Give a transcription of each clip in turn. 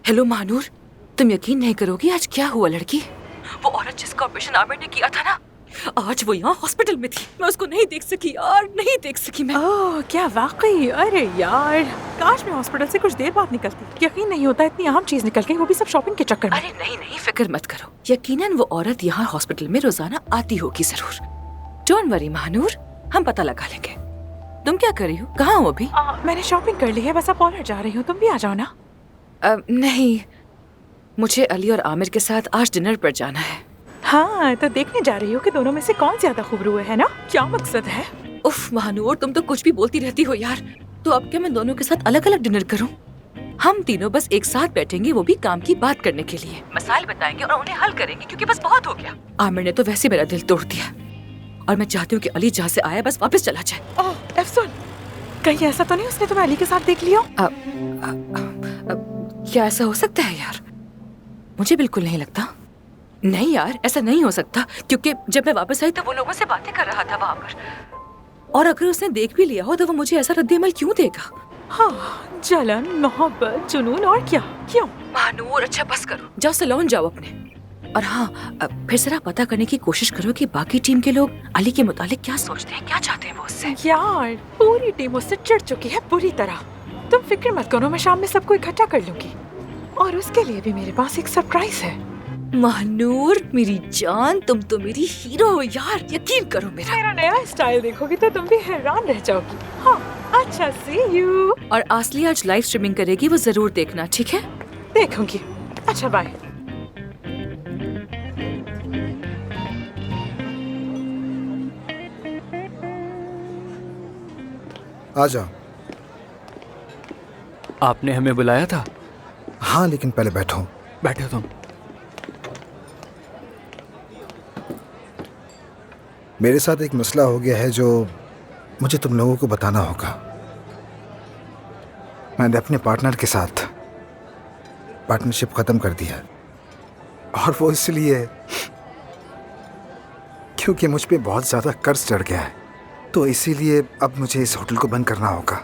Hello Mahnoor, तुम यकीन नहीं करोगी आज क्या हुआ लड़की। वो औरत जिसका ऑपरेशन आमिर ने किया था ना, आज वो यहाँ हॉस्पिटल में थी। मैं उसको नहीं देख सकी यार, नहीं देख सकी मैं। ओह क्या वाकई, अरे यार काश मैं हॉस्पिटल से कुछ देर बाद निकलती। यकीन नहीं होता इतनी अहम चीज निकल गई, वो भी सब शॉपिंग के चक्कर में। अरे नहीं नहीं, फिक्र मत करो, यकीनन वो औरत यहाँ हॉस्पिटल में रोजाना आती होगी जरूर। डोंट वरी महानूर, हम पता लगा लेंगे। तुम क्या कर रही हो, कहाँ हो अभी? मैंने शॉपिंग कर ली है, बस अब पार्लर जा रही हूँ, तुम भी आ जाओ ना। नहीं, मुझे अली और आमिर के साथ आज डिनर पर जाना है। हाँ तो देखने जा रही हूँ कि दोनों में से कौन ज्यादा खूबरू है ना? क्या मकसद है? उफ महानूर, तुम तो कुछ भी बोलती रहती हो यार। तो अब क्या मैं दोनों के साथ अलग अलग डिनर करूं? हम तीनों बस एक साथ बैठेंगे, वो भी काम की बात करने के लिए। मसाइल बताएंगे और उन्हें हल करेंगे, क्योंकि बस बहुत हो गया। आमिर ने तो वैसे मेरा दिल तोड़ दिया और मैं चाहती हूँ कि अली जहाँ से आया बस वापस चला जाए। ओह अफसोस, कहीं ऐसा तो नहीं उसने तुम्हें अली के साथ देख लिया? क्या ऐसा हो सकता है यार? मुझे बिल्कुल नहीं लगता। नहीं यार, ऐसा नहीं हो सकता, क्योंकि जब मैं वापस आई तो वो लोगों से बातें कर रहा था वहाँ पर। और अगर उसने देख भी लिया हो तो वो मुझे ऐसा रद्द-ए-अमल क्यों देगा? हाँ, जलन, मोहब्बत, जुनून और क्या? क्यों? महानूर अच्छा बस करो, जाओ सैलून जाओ अपने। और हाँ, फिर जरा पता करने की कोशिश करो कि बाकी टीम के लोग अली के मुतालिक क्या सोचते हैं, क्या चाहते हैं वो उससे। यार पूरी टीम उससे चिढ़ चुकी है बुरी तरह। तुम फिक्र मत करो, मैं शाम में सबको इकट्ठा कर लूंगी और उसके लिए भी मेरे पास एक सरप्राइज है। महानूर मेरी जान, तुम तो मेरी हीरो हो यार, यकीन करो मेरा नया स्टाइल देखोगी तो तुम भी हैरान रह जाओगी। हाँ अच्छा, सी यू। और आसली आज लाइव स्ट्रीमिंग करेगी, वो जरूर देखना, ठीक है? देखूंगी। अच्छा बाय। आ जाओ। आपने हमें बुलाया था? हाँ लेकिन पहले बैठो। बैठो तुम। मेरे साथ एक मसला हो गया है जो मुझे तुम लोगों को बताना होगा। मैंने अपने पार्टनर के साथ पार्टनरशिप खत्म कर दिया और वो इसलिए क्योंकि मुझ पे बहुत ज़्यादा कर्ज चढ़ गया है। तो इसीलिए अब मुझे इस होटल को बंद करना होगा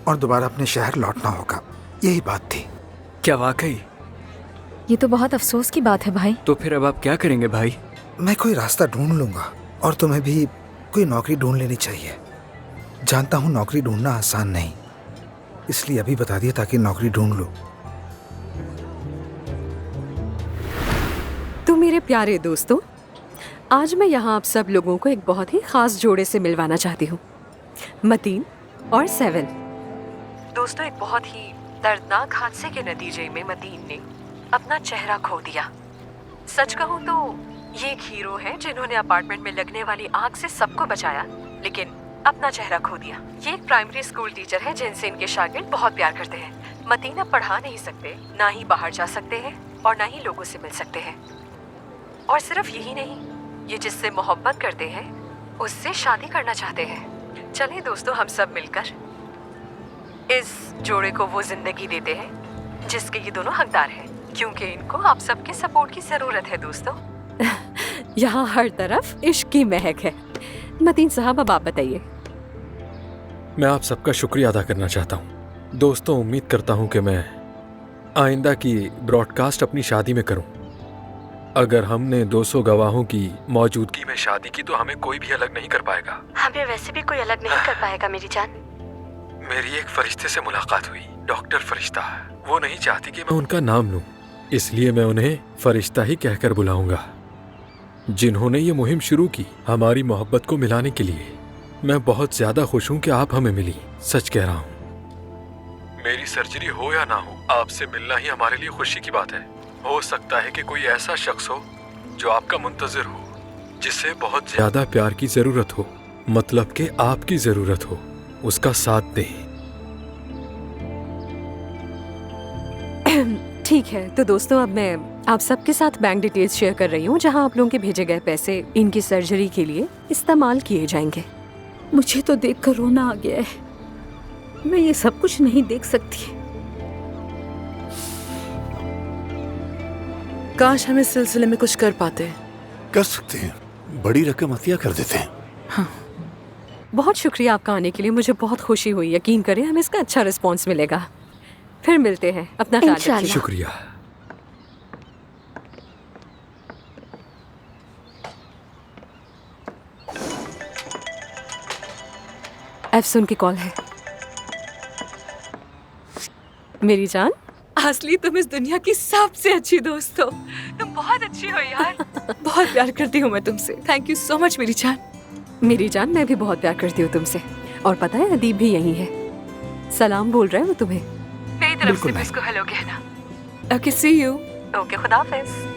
और दोबारा अपने शहर लौटना होगा। यही बात थी। क्या वाकई? ये तो बहुत अफसोस की बात है भाई। तो फिर अब आप क्या करेंगे भाई? मैं कोई रास्ता ढूंढ लूंगा और तुम्हें भी कोई नौकरी ढूंढ लेनी चाहिए। जानता हूँ नौकरी ढूंढना आसान नहीं, इसलिए अभी बता दिया ताकि नौकरी ढूंढ लो। तो मेरे प्यारे दोस्तों, आज मैं यहाँ आप सब लोगों को एक बहुत ही खास जोड़े से मिलवाना चाहती हूँ, मतीन और सेवन। दोस्तों, एक बहुत ही दर्दनाक हादसे के नतीजे में मतीन ने अपना चेहरा खो दिया। सच कहूँ तो ये एक हीरो है जिन्होंने अपार्टमेंट में लगने वाली आग से सबको बचाया, लेकिन अपना चेहरा खो दिया। ये एक प्राइमरी स्कूल टीचर है जिनसे इनके शागिर्द बहुत प्यार करते हैं। मतीन अब पढ़ा नहीं सकते, ना ही बाहर जा सकते हैं और ना ही लोगों से मिल सकते हैं। और सिर्फ यही नहीं, ये जिससे मोहब्बत करते हैं उससे शादी करना चाहते हैं। चलिए दोस्तों, हम सब मिलकर इस जोड़े को वो जिंदगी देते हैं जिसके ये दोनों हकदार हैं, क्योंकि इनको आप सबके सपोर्ट की जरूरत है दोस्तों। यहाँ हर तरफ इश्क की महक है। मतीन साहब, अब आप बताइए। मैं आप सबका शुक्रिया अदा करना चाहता हूँ। दोस्तों, उम्मीद करता हूँ कि मैं आइंदा की ब्रॉडकास्ट अपनी शादी में करूँ। अगर हमने 200 गवाहों की मौजूदगी में शादी की तो हमें कोई भी अलग नहीं कर पाएगा। हमें वैसे भी कोई अलग नहीं कर पाएगा मेरी जान। मेरी एक फरिश्ते से मुलाकात हुई, डॉक्टर फरिश्ता। वो नहीं चाहती कि मैं उनका नाम लूं, इसलिए मैं उन्हें फरिश्ता ही कहकर बुलाऊंगा, जिन्होंने ये मुहिम शुरू की हमारी मोहब्बत को मिलाने के लिए। मैं बहुत ज्यादा खुश हूँ कि आप हमें मिली, सच कह रहा हूँ। मेरी सर्जरी हो या ना हो, आपसे मिलना ही हमारे लिए खुशी की बात है। हो सकता है कि कोई ऐसा शख्स हो जो आपका मुंतजिर हो, जिसे बहुत ज्यादा प्यार की जरूरत हो, मतलब कि आपकी जरूरत हो, उसका साथ दें। ठीक है, तो दोस्तों अब मैं आप सबके साथ बैंक डिटेल्स शेयर कर रही हूँ, जहाँ आप लोगों के भेजे गए पैसे इनकी सर्जरी के लिए इस्तेमाल किए जाएंगे। मुझे तो देखकर रोना आ गया है, मैं ये सब कुछ नहीं देख सकती। काश हम इस सिलसिले में कुछ कर पाते। कर सकते हैं, बड़ी रकम अतिया कर देते हैं। हाँ। बहुत शुक्रिया आपका आने के लिए, मुझे बहुत खुशी हुई। यकीन करें हमें इसका अच्छा रिस्पॉन्स मिलेगा। फिर मिलते हैं, अपना ख्याल इंशाल्लाह। रखिए। शुक्रिया। एफसुन की कॉल है। मेरी जान, असली तुम इस दुनिया की सबसे अच्छी दोस्त हो। तुम बहुत अच्छी हो यार। बहुत प्यार करती हूँ मैं तुमसे। थैंक यू सो मच मेरी जान। मेरी जान, मैं भी बहुत प्यार करती हूँ तुमसे। और पता है, अदीब भी यही है। सलाम बोल रहा है वो तुम्हें। मेरी तरफ से भी उसको हेलो कहना। Okay, C you. ओके, खुदा हाफिज।